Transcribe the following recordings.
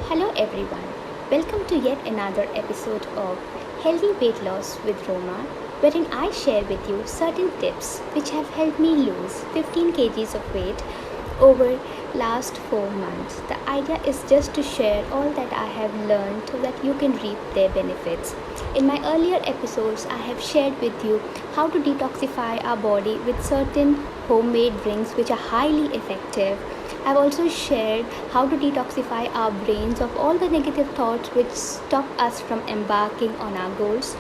Hello everyone, welcome to yet another episode of Healthy Weight Loss with Roma, wherein I share with you certain tips which have helped me lose 15 kgs of weight over last 4 months. The idea is just to share all that I have learned so that you can reap their benefits. In my earlier episodes, I have shared with you how to detoxify our body with certain homemade drinks which are highly effective. I've also shared how to detoxify our brains of all the negative thoughts which stop us from embarking on our goals.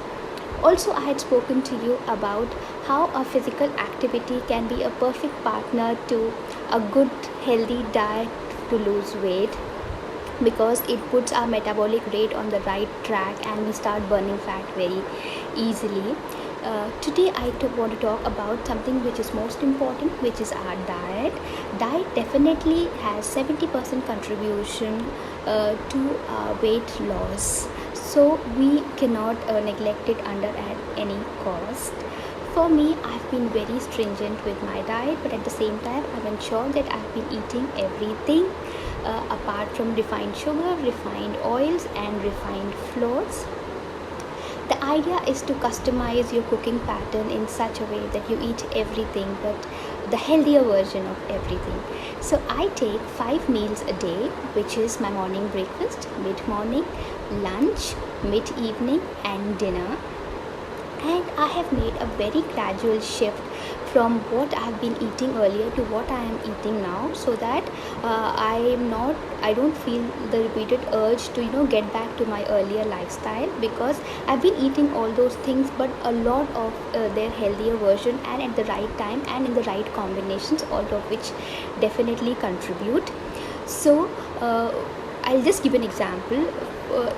Also, I had spoken to you about how a physical activity can be a perfect partner to a good healthy diet to lose weight, because it puts our metabolic rate on the right track and we start burning fat very easily. Today I want to talk about something which is most important, which is our diet. Diet definitely has 70% contribution to weight loss, so we cannot neglect it under at any cost. For me, I've been very stringent with my diet, but at the same time I've ensured that I've been eating everything apart from refined sugar, refined oils and refined flours. The idea is to customize your cooking pattern in such a way that you eat everything, but the healthier version of everything. So I take 5 meals a day, which is my morning breakfast, mid-morning, lunch, mid-evening and dinner. And I have made a very gradual shift from what I have been eating earlier to what I am eating now, so that I don't feel the repeated urge to get back to my earlier lifestyle, because I've been eating all those things but a lot of their healthier version and at the right time and in the right combinations, all of which definitely contribute. So I'll just give an example.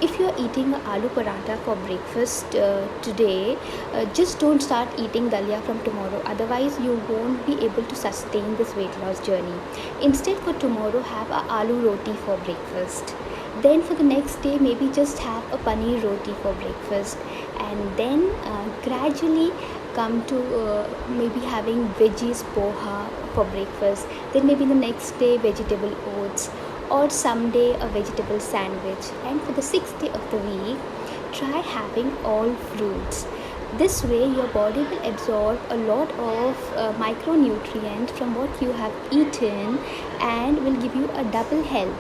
If you're eating aloo paratha for breakfast today, just don't start eating dalia from tomorrow, otherwise you won't be able to sustain this weight loss journey. Instead, for tomorrow, have a aloo roti for breakfast. Then for the next day, maybe just have a paneer roti for breakfast, and then gradually come to maybe having veggies poha for breakfast. Then maybe the next day vegetable oats, or someday a vegetable sandwich. And for the 6th day of the week, try having all fruits. This way your body will absorb a lot of micronutrients from what you have eaten and will give you a double help.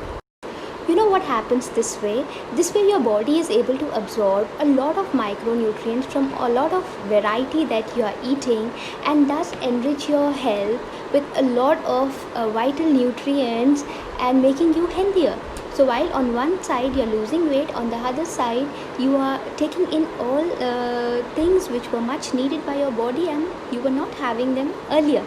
You know what happens this way? This way your body is able to absorb a lot of micronutrients from a lot of variety that you are eating, and thus enrich your health with a lot of vital nutrients and making you healthier. So while on one side you're losing weight, on the other side you are taking in all things which were much needed by your body and you were not having them earlier.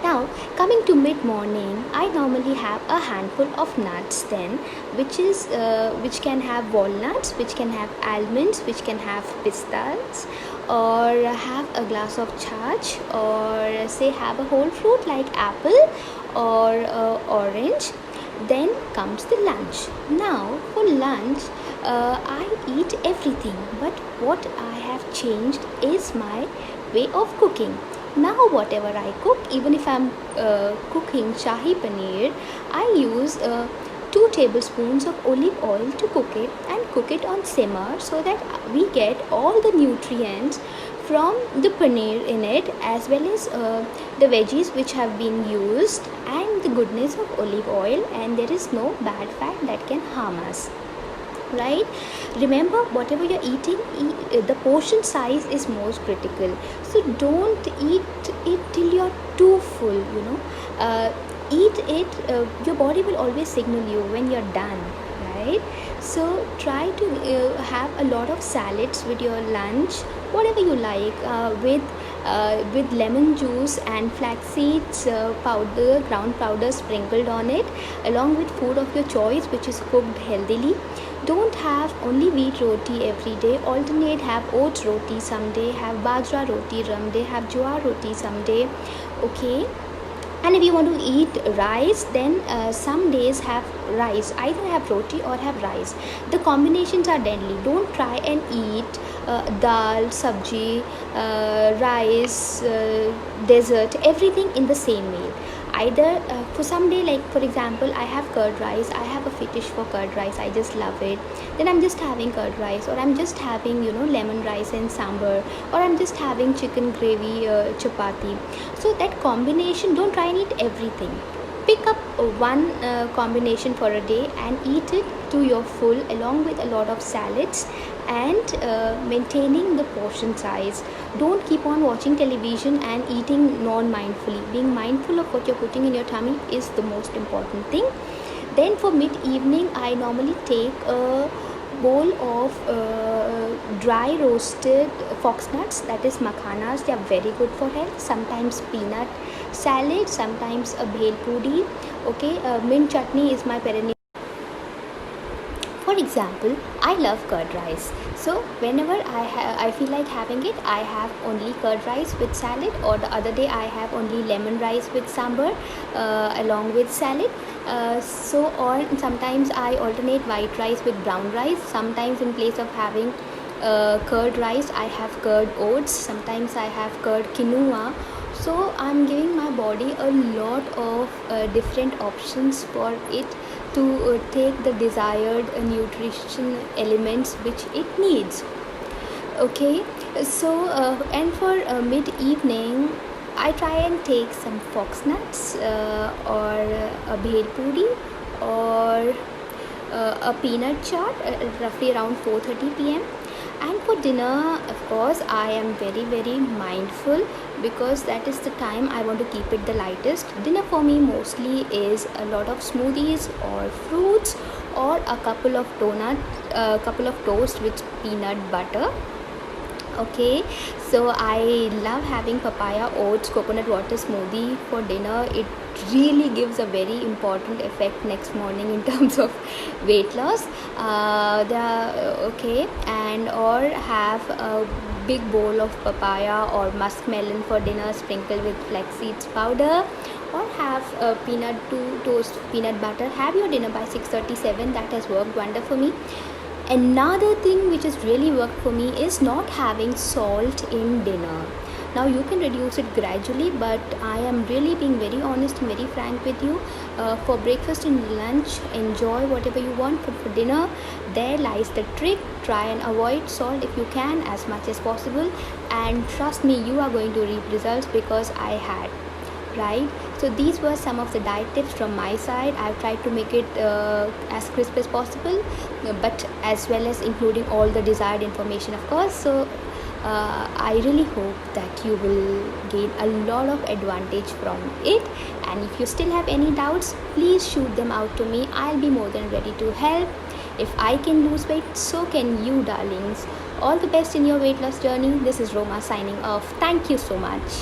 Now, coming to mid-morning, I normally have a handful of nuts then, which can have walnuts, which can have almonds, which can have pistas, or have a glass of chach, or say have a whole fruit like apple or orange. Then comes the lunch. Now, for lunch, I eat everything, but what I have changed is my way of cooking. Now whatever I cook, even if I'm cooking shahi paneer, I use 2 tablespoons of olive oil to cook it, and cook it on simmer so that we get all the nutrients from the paneer in it, as well as the veggies which have been used and the goodness of olive oil, and there is no bad fat that can harm us. Right? Remember, whatever you're eating, the portion size is most critical. So don't eat it till you're too full. Eat it. Your body will always signal you when you're done. Right? So try to have a lot of salads with your lunch, whatever you like, with lemon juice and flax seeds powder, ground powder sprinkled on it, along with food of your choice which is cooked healthily. Don't have only wheat roti every day. Alternate, have oats roti someday, have bajra roti someday, have jowar roti someday. Okay. And if you want to eat rice, then some days have rice. Either have roti or have rice. The combinations are deadly. Don't try and eat dal, sabji, rice, dessert, everything in the same meal. either for some day, like for example I have curd rice, I have a fetish for curd rice, I just love it, then I'm just having curd rice, or I'm just having lemon rice and sambar, or I'm just having chicken gravy chapati. So that combination, don't try and eat everything. Pick up one combination for a day and eat it to your full, along with a lot of salads, and maintaining the portion size. Don't keep on watching television and eating non-mindfully. Being mindful of what you're putting in your tummy is the most important thing. Then for mid-evening, I normally take a bowl of dry roasted foxnuts, that is makhanas. They are very good for health. Sometimes peanut salad, sometimes a bhel puri. Okay, mint chutney is my perennial. For example, I love curd rice. So whenever I feel like having it, I have only curd rice with salad, or the other day I have only lemon rice with sambar along with salad. Or sometimes I alternate white rice with brown rice. Sometimes in place of having curd rice, I have curd oats. Sometimes I have curd quinoa. So I'm giving my body a lot of different options for it to take the desired nutrition elements which it needs. Okay, so and for mid-evening, I try and take some fox nuts or a bhel puri, or a peanut chaat roughly around 4:30 p.m. And for dinner, of course, I am very very mindful, because that is the time I want to keep it the lightest. Dinner for me mostly is a lot of smoothies or fruits, or a couple of couple of toast with peanut butter. Okay, so I love having papaya oats coconut water smoothie for dinner. It really gives a very important effect next morning in terms of weight loss. Okay, and or have a big bowl of papaya or muskmelon for dinner, sprinkled with flax seeds powder, or have a peanut to toast peanut butter. Have your dinner by 6:37. That has worked wonder for me. Another thing which has really worked for me is not having salt in dinner. Now you can reduce it gradually, but I am really being very honest and very frank with you. For breakfast and lunch, enjoy whatever you want, but for dinner, there lies the trick. Try and avoid salt if you can as much as possible, and trust me, you are going to reap results, because I had. Right, so these were some of the diet tips from my side. I've tried to make it as crisp as possible, but as well as including all the desired information, of course. So I really hope that you will gain a lot of advantage from it, and if you still have any doubts, please shoot them out to me. I'll be more than ready to help. If I can lose weight, so can you, darlings. All the best in your weight loss journey. This is Roma signing off. Thank you so much.